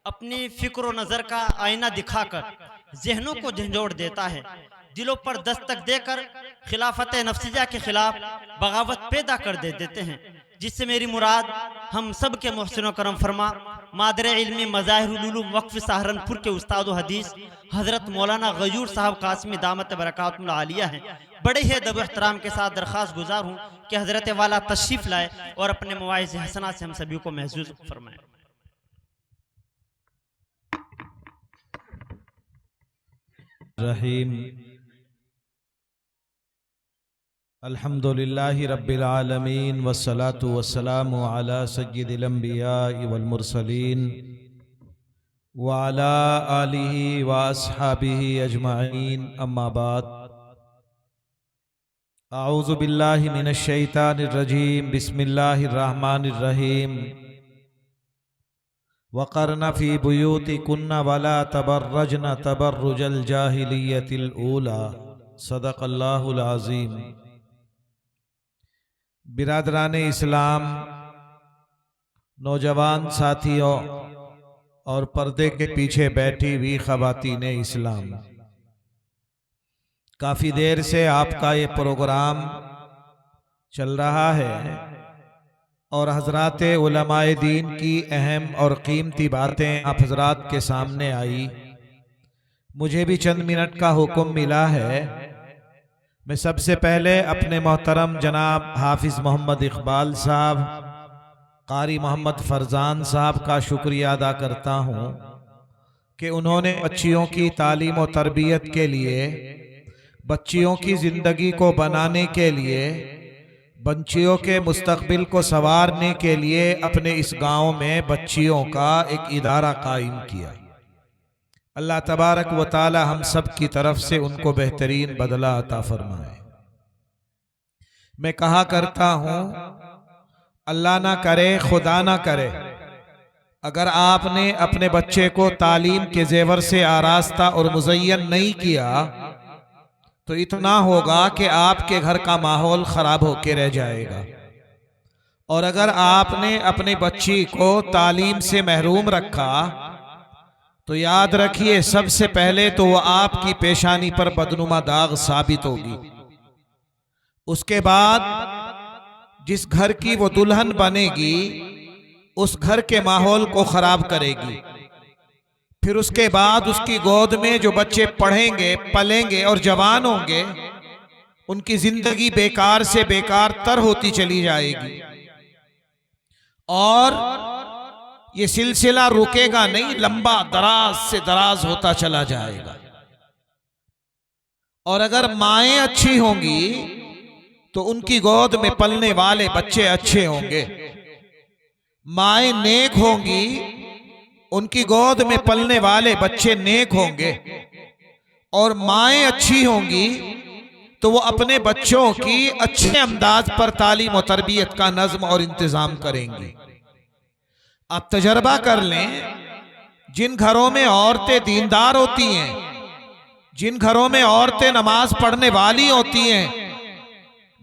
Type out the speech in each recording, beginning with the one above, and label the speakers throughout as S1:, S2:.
S1: अपनी फिक्र नज़र का आईना दिखाकर जहनों को झंझोड़ देता है, दिलों पर दस्तक देकर खिलाफत नफ्सिया के खिलाफ बगावत पैदा कर देते हैं, जिससे मेरी मुराद हम सब के मोहसिन करम फरमा मादर इल्मी मज़ाहिरुल उलूम वक्फ सहारनपुर के उस्ताद हदीस हज़रत मौलाना गयूर साहब कासमी दामत बरकातुल आलिया हैं। बड़े ही अदब एहतराम के साथ दरख्वास्त गुजार हूँ कि हज़रत वाला तशरीफ़ लाए और अपने मवाइज़ हसना से हम सभी को महसूस फरमाएँ।
S2: रहीम अल्हम्दुलिल्लाहि रब्बिल आलमीन वस्सलातु वस्सलामु अला सय्यिदिल अंबिया वल मुरसलीन व अला आलिहि व अस्हाबिहि अजमाइन अम्मा बाद। अऊज़ु बिल्लाहि मिनश शैतानिर रजीम बिस्मिल्लाहिर रहमानिर रहीम वक़र्न फ़ी बुयूतिकुन्ना वला तबर्रजन तबर्रुजल जाहिलियतिल ऊला सदक़ल्लाहुल अज़ीम। बिरादरान इस्लाम, नौजवान साथियों और पर्दे के पीछे बैठी हुई ख़वातीने इस्लाम, काफ़ी देर से आपका ये प्रोग्राम चल रहा है और हज़रात उलमाए दीन की अहम और कीमती बातें आप हज़रात के सामने आई। मुझे भी चंद मिनट का हुक्म मिला है। मैं सबसे पहले अपने मोहतरम जनाब हाफिज़ मोहम्मद इकबाल साहब, कारी मोहम्मद फरजान साहब का शुक्रिया अदा करता हूँ कि उन्होंने बच्चियों की तालीम और तरबियत के लिए, बच्चियों की ज़िंदगी को बनाने के लिए, बच्चियों के मुस्तकबिल को संवारने के लिए अपने इस गांव में बच्चियों का एक इदारा कायम किया। अल्लाह तबारक व ताला हम सब की तरफ से उनको बेहतरीन बदला अता फरमाए। मैं कहा करता हूँ, अल्लाह ना करे, खुदा ना करे, अगर आपने अपने बच्चे को तालीम के जेवर से आरास्ता और मुज़य्यन नहीं किया तो इतना होगा कि आपके घर का माहौल खराब होके रह जाएगा। और अगर आपने अपनी बच्ची को तालीम से महरूम रखा तो याद रखिए, सबसे पहले तो वो आपकी पेशानी पर बदनुमा दाग साबित होगी। उसके बाद जिस घर की वो दुल्हन बनेगी उस घर के माहौल को खराब करेगी। फिर उसके बाद उसकी गोद में जो बच्चे पढ़ेंगे, पलेंगे और जवान होंगे, उनकी जिंदगी बेकार से बेकार तर होती चली जाएगी और ये सिलसिला रुकेगा नहीं, लंबा दराज से दराज होता चला जाएगा। और अगर माएं अच्छी होंगी तो उनकी गोद में पलने वाले बच्चे अच्छे होंगे। माएं नेक होंगी, उनकी गोद में पलने वाले बच्चे नेक होंगे। और माएं अच्छी होंगी तो वो अपने बच्चों की अच्छे अंदाज पर तालीम और तरबियत का नज्म और इंतजाम करेंगी। आप तजर्बा कर लें, जिन घरों में औरतें दीनदार होती हैं, जिन घरों में औरतें नमाज पढ़ने वाली होती हैं,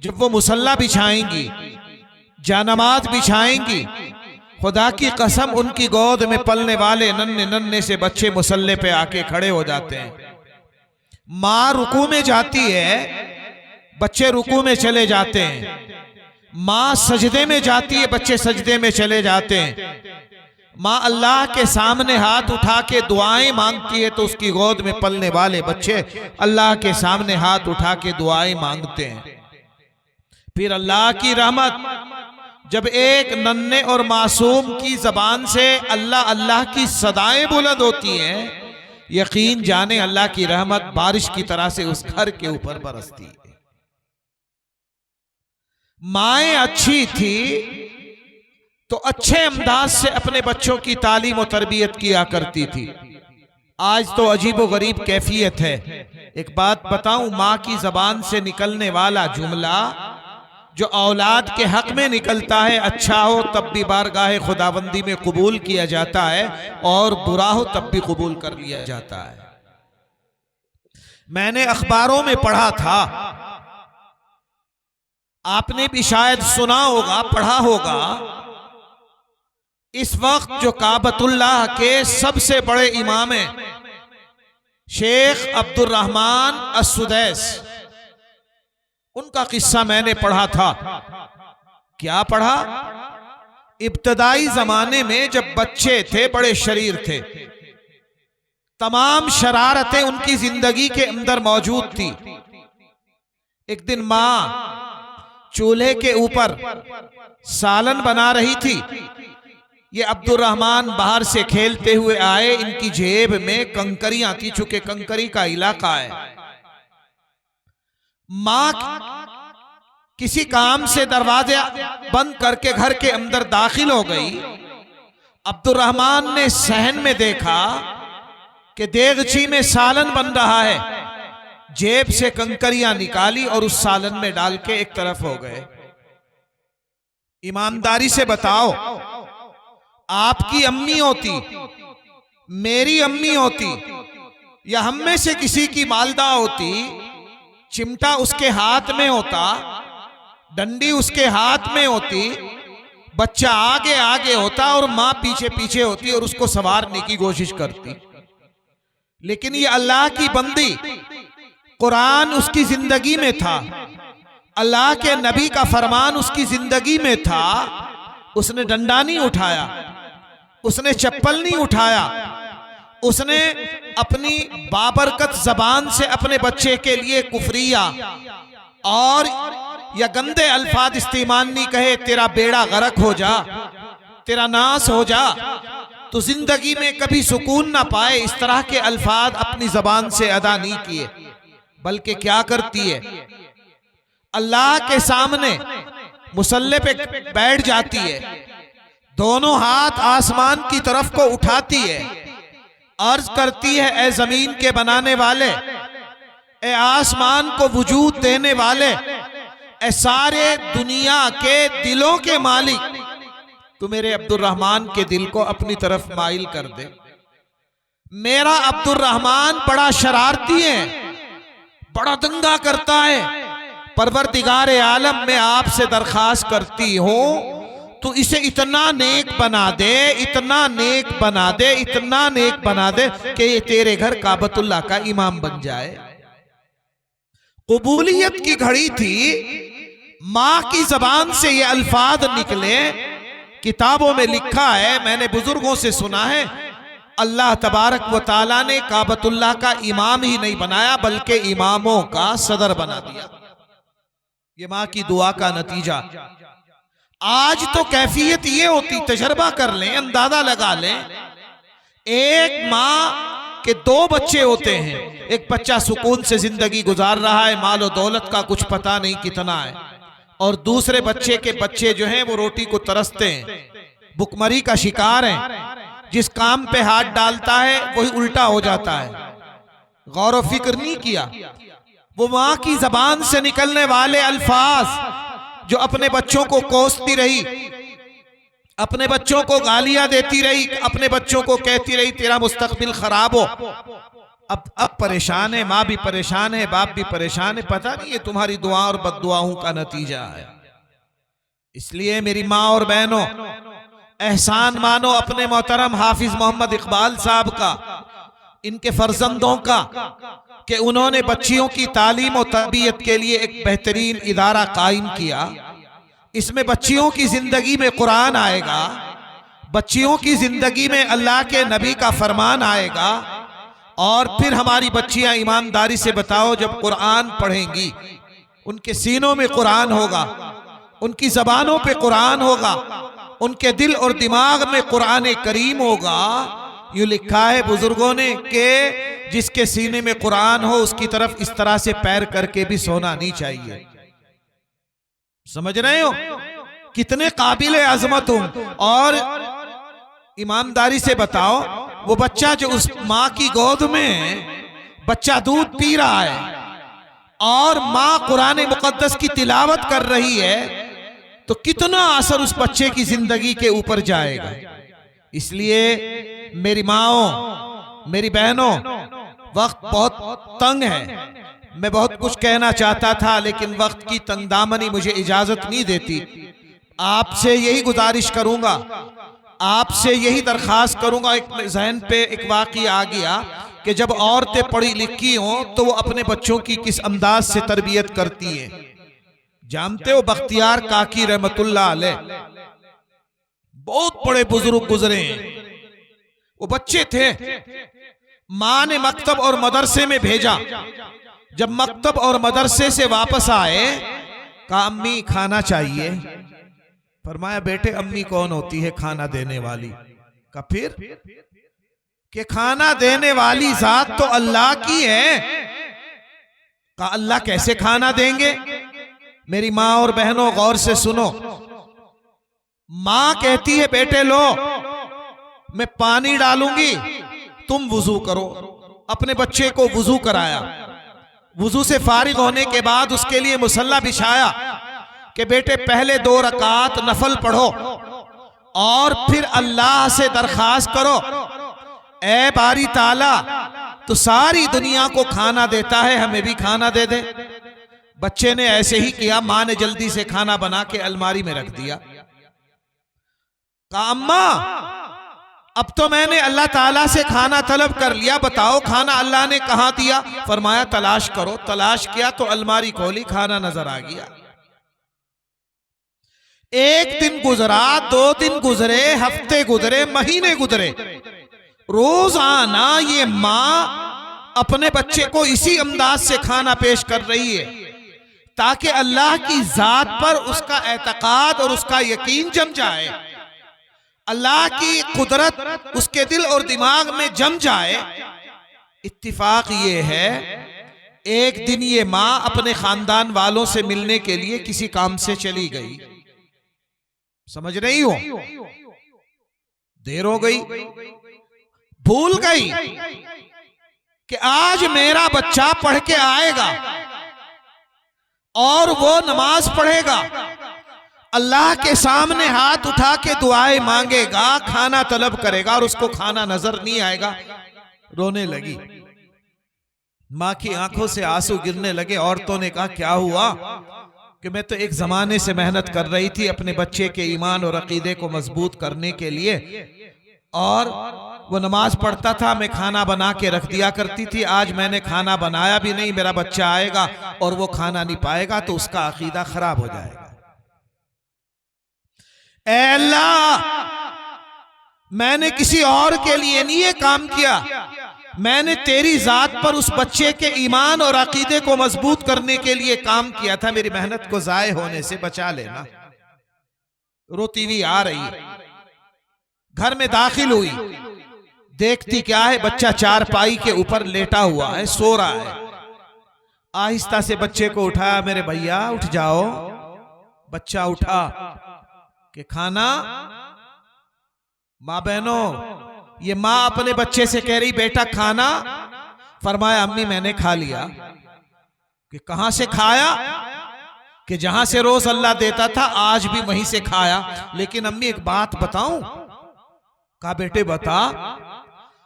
S2: जब वो मुसल्ला बिछाएंगी, जानमाज बिछाएंगी, खुदा की कसम उनकी गोद में पलने वाले नन्हे नन्हे से बच्चे मुसल्ले पे आके खड़े हो जाते हैं। माँ रुकू में जाती है, बच्चे रुकू में चले जाते हैं। माँ सजदे में जाती है, बच्चे सजदे में चले जाते हैं। माँ अल्लाह के सामने हाथ उठा के दुआएं मांगती है तो उसकी गोद में पलने वाले बच्चे अल्लाह के सामने हाथ उठा के दुआएं मांगते हैं। फिर अल्लाह की रहमत, जब एक नन्हे और मासूम की जबान से अल्लाह अल्लाह की सदाएं बुलंद होती हैं, यकीन जाने अल्लाह की रहमत बारिश की तरह से उस घर के ऊपर बरसती है। माएं अच्छी थी तो अच्छे अंदाज से अपने बच्चों की तालीम और तरबियत किया करती थी। आज तो अजीबो गरीब कैफियत है। एक बात बताऊं, माँ की जबान से निकलने वाला जुमला जो औलाद के हक में निकलता है, अच्छा हो तब भी बारगाह खुदाबंदी में कबूल किया जाता है और बुरा हो तब भी कबूल कर लिया जाता है। मैंने अखबारों में पढ़ा था, आपने भी शायद सुना होगा, पढ़ा होगा इस वक्त जो काबतुल्लाह के सबसे बड़े इमाम हैं शेख अब्दुर्रहमान अस्सुदैस, उनका किस्सा मैंने पढ़ा था। क्या पढ़ा? इब्तदाई जमाने में जब बच्चे थे, बड़े शरीर थे, तमाम शरारतें उनकी जिंदगी के अंदर मौजूद थी। एक दिन मां चूल्हे के ऊपर सालन बना रही थी। ये अब्दुर्रहमान बाहर से खेलते हुए आए, इनकी जेब में कंकरियां थी, चूंकि कंकरी का इलाका है। मां किसी काम से दरवाजा बंद करके घर के अंदर दाखिल हो गई। अब्दुर्रहमान ने सहन में देखा कि देगची में सालन बन रहा है, जेब से कंकरियां निकाली और उस सालन में डाल के एक तरफ हो गए। ईमानदारी से बताओ, आपकी अम्मी होती, मेरी अम्मी होती, या हम में से किसी की मालदा होती, चिमटा उसके हाथ में होता, डंडी उसके हाथ में होती, बच्चा आगे आगे होता और मां पीछे पीछे होती और उसको संवारने की कोशिश करती। लेकिन ये अल्लाह की बंदी, कुरान उसकी जिंदगी में था, अल्लाह के नबी का फरमान उसकी जिंदगी में था। उसने डंडा नहीं उठाया, उसने चप्पल नहीं उठाया, उसने अपनी बाबरकत जबान से अपने बच्चे के लिए कुफरिया और या गंदे अल्फाज इस्तेमाल नहीं कहे, तेरा बेड़ा गर्क हो जा, तेरा नाश हो जा, तो जिंदगी में कभी सुकून ना पाए, इस तरह के अल्फाज अपनी जबान से अदा नहीं किए। बल्कि क्या करती है, अल्लाह के सामने मुसल्ले पे बैठ जाती है, दोनों हाथ आसमान की तरफ को उठाती है, अर्ज करती है, ए जमीन के बनाने वाले, ए आसमान को वजूद देने वाले, ए सारे दुनिया के दिलों के मालिक, तू मेरे अब्दुर्रहमान के दिल को अपनी तरफ माइल कर दे। मेरा अब्दुर्रहमान बड़ा शरारती है, बड़ा दंगा करता है, परवरदिगार आलम में आपसे दरखास्त करती हूं तो इसे इतना नेक बना दे, इतना नेक बना दे, इतना नेक बना दे कि ये तेरे घर काबतुल्लाह का इमाम बन जाए। कबूलियत की घड़ी थी, मां की जबान से ये अल्फाज निकले। किताबों में लिखा है, मैंने बुजुर्गों से सुना है, अल्लाह तबारक व ताला ने काबतुल्लाह का इमाम ही नहीं बनाया बल्कि इमामों का सदर बना दिया। ये मां की दुआ का नतीजा। आज तो कैफियत ये होती, तजर्बा कर लें, अंदाजा लगा लें, एक मां के दो बच्चे होते हैं, एक बच्चा सुकून से जिंदगी गुजार रहा है, माल और दौलत का कुछ पता नहीं कितना है, और दूसरे बच्चे के बच्चे जो हैं वो रोटी को तरसते हैं, भुखमरी का शिकार हैं, जिस काम पे हाथ डालता है वही उल्टा हो जाता है। गौर व फिक्र नहीं किया। वो मां की जबान से निकलने वाले अल्फाज जो अपने बच्चों को कोसती रही, अपने बच्चों को गालियां देती रही, अपने बच्चों को कहती रही तेरा मुस्तकबिल खराब हो। अब परेशान है, माँ भी परेशान है, बाप भी परेशान है, पता नहीं ये तुम्हारी दुआ और बद्दुआओं का नतीजा है। इसलिए मेरी माँ और बहनों, एहसान मानो अपने मोहतरम हाफिज मोहम्मद इकबाल साहब का, इनके फर्जंदों का, कि उन्होंने बच्चियों की तालीम और तरबियत के लिए एक बेहतरीन इदारा कायम किया। इसमें बच्चियों की जिंदगी में कुरान आएगा, बच्चियों की जिंदगी में अल्लाह के नबी का फरमान आएगा, और फिर हमारी बच्चियां ईमानदारी से बताओ, जब कुरान पढ़ेंगी उनके सीनों में कुरान होगा, उनकी जबानों पे कुरान होगा, उनके दिल और दिमाग में कुरान करीम होगा। यूं लिखा है बुजुर्गों ने कि जिसके सीने में कुरान हो उसकी तरफ इस तरह से पैर करके भी सोना नहीं चाहिए। समझ रहे हो कितने काबिल अजमत हूं। और ईमानदारी से बताओ, वो बच्चा जो उस माँ की गोद में बच्चा दूध पी रहा है और माँ कुरान मुकद्दस की तिलावत कर रही है, तो कितना असर उस बच्चे की जिंदगी के ऊपर जाएगा। इसलिए मेरी माओ, मेरी बहनों, वक्त बहुत तंग है। मैं बहुत कुछ कहना चाहता था लेकिन वक्त की तंगदामनी मुझे इजाजत नहीं देती। आपसे यही गुजारिश करूंगा, आपसे यही दरखास्त करूंगा। एक जहन पे एक वाक़ई आ गया कि जब औरतें पढ़ी लिखी हों तो वो अपने बच्चों की किस अंदाज से तरबियत करती हैं। जानते हो बख्तियार काकी रहमतुल्लाह अलैह बहुत बड़े बुजुर्ग गुजरे हैं। वो बच्चे थे, माँ ने मकतब और मदरसे में भेजा। जब मकतब और मदरसे से वापस आए कहा अम्मी खाना चाहिए। फरमाया बेटे अम्मी कौन होती है खाना देने वाली? कहा फिर कि खाना देने वाली जात तो अल्लाह की है। कहा अल्लाह कैसे खाना देंगे? मेरी माँ और बहनों गौर से सुनो। माँ कहती है बेटे लो मैं पानी डालूंगी तुम वुजू करो। अपने बच्चे को वुजू कराया। वुजू से फारिग होने के बाद उसके लिए मुसल्ला बिछाया कि बेटे पहले 2 रकात नफल पढ़ो और फिर अल्लाह से दरखास्त करो, ए बारी ताला तो सारी दुनिया को खाना देता है, हमें भी खाना दे दे। बच्चे ने ऐसे ही किया। माँ ने जल्दी से खाना बना के अलमारी में रख दिया। कहा अम्मा अब तो मैंने अल्लाह ताला से खाना तलब कर लिया, बताओ खाना अल्लाह ने कहां दिया? फरमाया तलाश करो। तलाश किया तो अलमारी खोली, खाना नजर आ गया। एक दिन गुजरा, 2 दिन गुजरे, हफ्ते गुजरे, महीने गुजरे। रोजाना ये माँ अपने बच्चे को इसी अंदाज से खाना पेश कर रही है ताकि अल्लाह की जात पर उसका एतकाद और उसका यकीन जम जाए, अल्लाह की कुदरत उसके दिल और दिमाग में जम जाए। इत्तिफाक ये है एक दिन ये माँ अपने खानदान वालों से मिलने के लिए किसी काम से चली गई। समझ रही हो? देर हो गई, भूल गई कि आज मेरा बच्चा पढ़ के आएगा और वो नमाज पढ़ेगा, अल्लाह के सामने हाथ उठा के दुआएं मांगेगा, खाना तलब करेगा और उसको खाना नजर नहीं आएगा। रोने लगी। माँ की आंखों से आंसू गिरने लगे। औरतों ने कहा क्या हुआ? कि मैं तो एक जमाने से मेहनत कर रही थी अपने बच्चे के ईमान और अकीदे को मजबूत करने के लिए, और वो नमाज पढ़ता था, मैं खाना बना के रख दिया करती थी। आज मैंने खाना बनाया भी नहीं, मेरा बच्चा आएगा और वो खाना नहीं पाएगा तो उसका अकीदा खराब हो जाएगा। ऐ अल्लाह मैंने किसी और के लिए नहीं ये काम किया, मैंने तेरी जात पर उस बच्चे के ईमान और अकीदे को मजबूत करने के लिए काम किया था, मेरी मेहनत को जाये होने से बचा लेना। रोती हुई आ रही, घर में दाखिल हुई, देखती क्या है, बच्चा चारपाई के ऊपर लेटा हुआ है, सो रहा है। आहिस्ता से बच्चे को उठाया, मेरे भैया उठ जाओ। बच्चा उठा कि खाना। माँ बहनों, ये माँ अपने बच्चे से कह रही बेटा खाना। फरमाया अम्मी मैंने खा लिया। कि कहां से खाया? कि जहां से रोज अल्लाह देता था आज भी वहीं से खाया। लेकिन अम्मी एक बात बताऊं? कहा बेटे बता।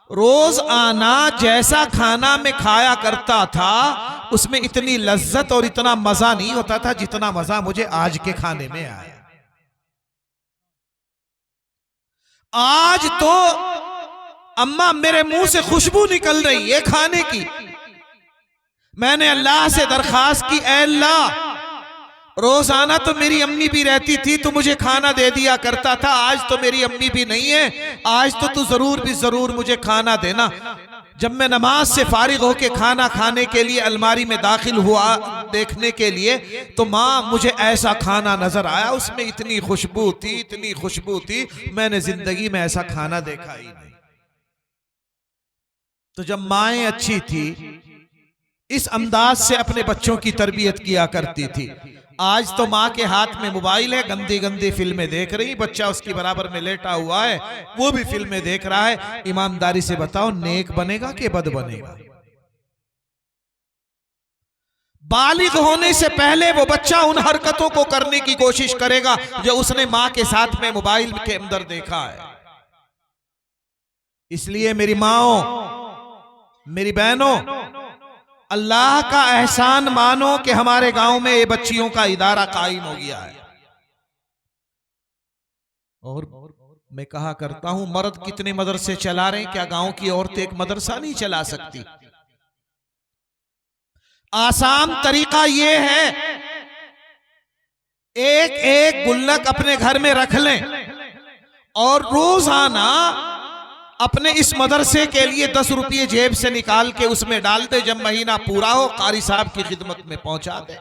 S2: रोज आना जैसा खाना में खाया करता था उसमें इतनी लज्जत और इतना मजा नहीं होता था जितना मजा मुझे आज के खाने में आया। आज तो अम्मा मेरे मुंह से खुशबू निकल रही है खाने की। मैंने अल्लाह से दरखास्त की, ऐ अल्लाह रोजाना तो मेरी अम्मी भी रहती थी तो मुझे खाना दे दिया करता था, आज तो मेरी अम्मी भी नहीं है, आज तो तू जरूर मुझे खाना देना। जब मैं नमाज से फारिग होके खाना खाने के लिए अलमारी में दाखिल हुआ देखने के लिए, तो माँ मुझे ऐसा खाना नजर आया, उसमें इतनी खुशबू थी, इतनी खुशबू थी, मैंने जिंदगी में ऐसा खाना देखा ही नहीं। तो जब माएँ अच्छी थी इस अंदाज से अपने बच्चों की तरबियत किया करती थी। आज तो माँ के हाथ में मोबाइल है, गंदी गंदी फिल्में देख रही, बच्चा उसकी बराबर में लेटा हुआ है, वो भी फिल्में देख रहा है। ईमानदारी से बताओ नेक बनेगा कि बद बनेगा? बालिग होने से पहले वो बच्चा उन हरकतों को करने की कोशिश करेगा जो उसने माँ के साथ में मोबाइल के अंदर देखा है। इसलिए मेरी माओ, मेरी बहनों, अल्लाह का एहसान मानो कि हमारे गांव में ये बच्चियों का इदारा कायम हो गया है। मैं कहा करता हूं मर्द कितने मदरसे चला रहे हैं, क्या गांव की औरतें एक मदरसा नहीं चला सकती? आसान तरीका यह है, एक एक गुल्लक अपने घर में रख लें और रोजाना अपने इस मदरसे के लिए 10 रुपये जेब से निकाल के उसमें डाल दे। जब महीना पूरा हो कारी साहब की खिदमत में पहुंचा दे।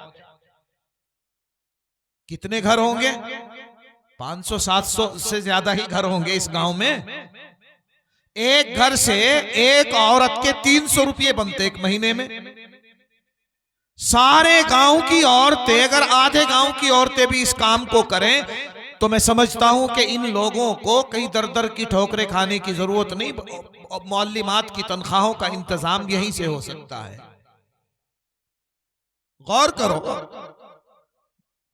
S2: कितने घर होंगे? 500-700 से ज्यादा ही घर होंगे इस गांव में। एक घर से एक औरत के 300 रुपये बनते एक महीने में। सारे गांव की औरतें, अगर आधे गांव की औरतें भी इस काम को करें तो मैं समझता हूं कि इन लोगों को कई दर दर की ठोकरें खाने की जरूरत नहीं, मौल्लिमात की तनख्वाहों का इंतजाम यहीं से हो सकता है। गौर करो,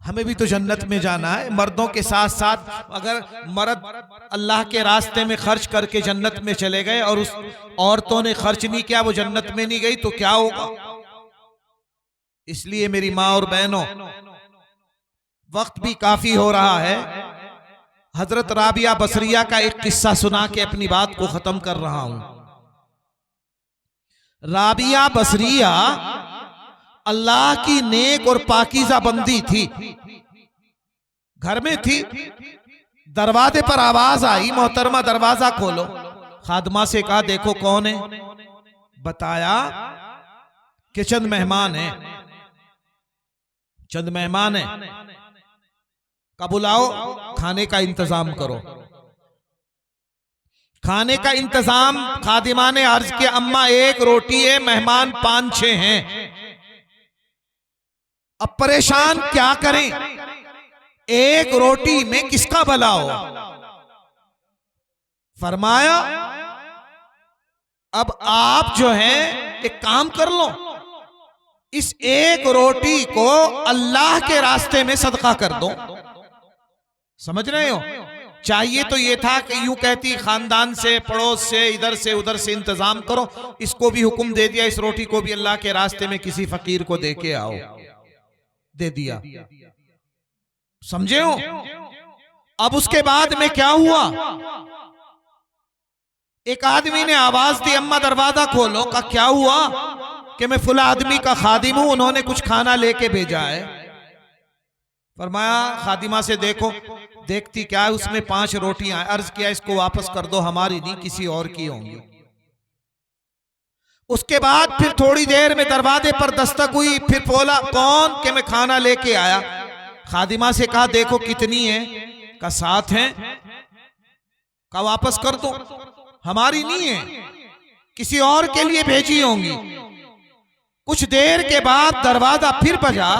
S2: हमें भी तो जन्नत में जाना है। मर्दों के साथ साथ अगर मर्द अल्लाह के रास्ते में खर्च करके जन्नत में चले गए और उस औरतों ने खर्च नहीं किया, वो जन्नत में नहीं गई, तो क्या होगा? इसलिए मेरी माँ और बहनों, वक्त भी काफी हो रहा है। हजरत राबिया बसरिया का एक किस्सा सुना के अपनी बात को खत्म कर रहा हूं। राबिया बसरिया अल्लाह की नेक और पाकीज़ा बंदी थी। घर में थी, दरवाजे पर आवाज आई, मोहतरमा दरवाजा खोलो। खादमा से कहा देखो कौन है। बताया कि चंद मेहमान हैं, चंद मेहमान हैं, का बुलाओ, खाने का इंतजाम करो। खाने का इंतजाम खादिमा ने अर्ज किया, अम्मा एक रोटी है, मेहमान 5-6 हैं। अब परेशान क्या करें, एक रोटी में किसका भला हो? फरमाया अब आप जो है एक काम कर लो, इस एक रोटी को अल्लाह के रास्ते में सदका कर दो। समझ रहे हो? चाहिए तो ये था कि यूं कहती खानदान से, पड़ोस से, इधर से उधर से इंतजाम करो। इसको भी हुक्म दे दिया, इस रोटी को भी अल्लाह के रास्ते में किसी फकीर को दे के आओ। दे दिया। समझे हो? अब उसके बाद में क्या हुआ? एक आदमी ने आवाज दी, अम्मा दरवाजा खोलो। का क्या हुआ? कि मैं फुला आदमी का खादिम हूं, उन्होंने कुछ खाना लेके भेजा है। फरमाया खादिमा से देखो। देखती क्या है, उसमें 5 रोटियां। अर्ज किया इसको वापस कर दो, हमारी नहीं किसी और की होंगी। उसके बाद फिर थोड़ी देर में दरवाजे पर दस्तक हुई। फिर बोला कौन? कि मैं खाना लेके आया। खादिमा से कहा देखो कितनी है? का 7 है। का वापस कर दो, हमारी नहीं है, किसी और के लिए भेजी होंगी। कुछ देर के बाद दरवाजा फिर बजा।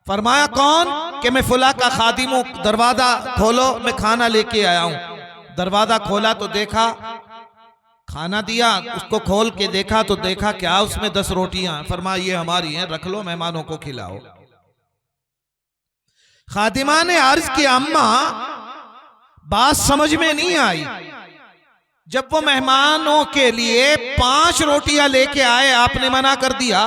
S2: फरमाया कौन? कि मैं फुला का खादिम हूं, दरवाजा खोलो, मैं खाना लेके आया हूं। दरवाजा खोला तो देखा खाना दिया। उसको खोल के देखा तो देखा क्या, उसमें 10 रोटियां। फरमाया ये हमारी हैं, रख लो, मेहमानों को खिलाओ। खादिमा ने अर्ज किया अम्मा बात समझ में नहीं आई। जब वो मेहमानों के लिए 5 रोटियां लेके आए, आपने मना कर दिया।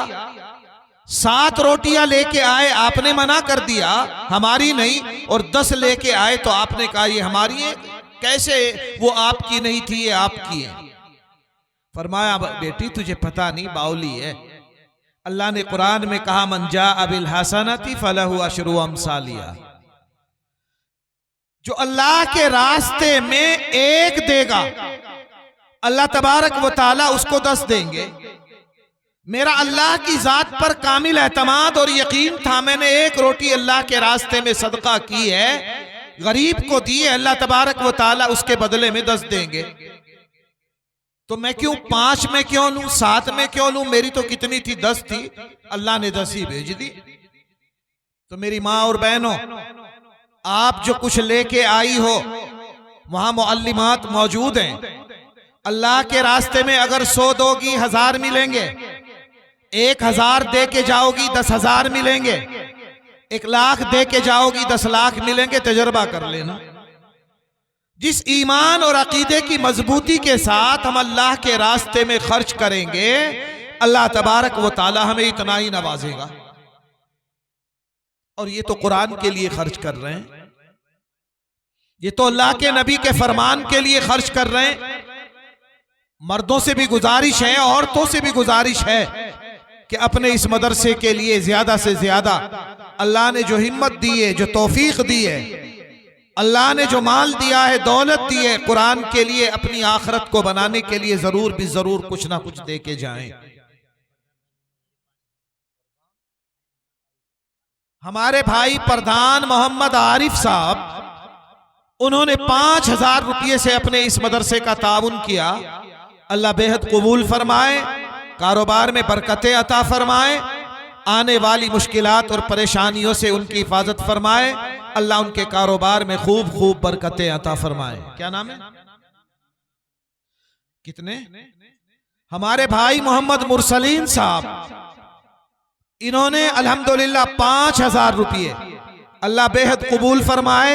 S2: 7 रोटियां लेके आए, आपने मना कर दिया, हमारी नहीं। और 10 लेके आए तो आपने कहा ये हमारी है। कैसे? वो आपकी नहीं थी, ये आपकी है। फरमाया बेटी तुझे पता नहीं, बाउली है। अल्लाह ने कुरान में कहा मन जाअ बिल हसनति फलहु अशरु अमसालिहा। जो अल्लाह के रास्ते में एक देगा, अल्लाह तबारक व ताला उसको 10 देंगे। मेरा अल्लाह की जात पर कामिल एतमाद और यकीन था। मैंने एक रोटी अल्लाह के रास्ते में सदका की है, गरीब को दी है, अल्लाह तबारक व ताला उसके बदले में 10 देंगे। तो मैं क्यों 5 में क्यों लूं, 7 में क्यों लूं? मेरी तो कितनी थी? 10 थी, अल्लाह ने 10 ही भेज दी। तो मेरी माँ और बहनों, आप जो कुछ लेके आई हो, वहां मुअल्लिमात मौजूद हैं। अल्लाह के रास्ते में अगर 100 दोगी 1000 मिलेंगे, 1000 दे के जाओगी 10,000 मिलेंगे, 1 लाख दे के जाओगी 10 लाख मिलेंगे। तजर्बा कर लेना। जिस ईमान और अकीदे की मजबूती के साथ हम अल्लाह के रास्ते में खर्च करेंगे, अल्लाह तबारक व ताला हमें इतना ही नवाजेगा। और ये तो कुरान के लिए खर्च कर रहे हैं। ये तो अल्लाह के नबी के फरमान के लिए खर्च कर रहे हैं। मर्दों से भी गुजारिश है, औरतों से भी गुजारिश है कि अपने इस मदरसे के लिए ज्यादा से ज्यादा अल्लाह ने जो हिम्मत दी है, जो तौफीक दी है, अल्लाह ने जो माल दिया है, दौलत दी है, कुरान के लिए, अपनी आखिरत को बनाने के लिए जरूर भी जरूर कुछ ना कुछ दे के जाएं। हमारे भाई प्रधान मोहम्मद आरिफ साहब, उन्होंने 5,000 रुपये से अपने इस मदरसे का ताउन किया। अल्लाह बेहद कबूल फरमाए, कारोबार में बरकतें अता फरमाए, आने वाली मुश्किलात और परेशानियों से उनकी हिफाजत फरमाए। अल्लाह उनके कारोबार में खूब खूब बरकतें अता फरमाए। क्या नाम है? कितने? हमारे भाई मोहम्मद मुरसलीन साहब, इन्होंने अल्हम्दुलिल्लाह 5,000 रुपये, अल्लाह बेहद कबूल फरमाए।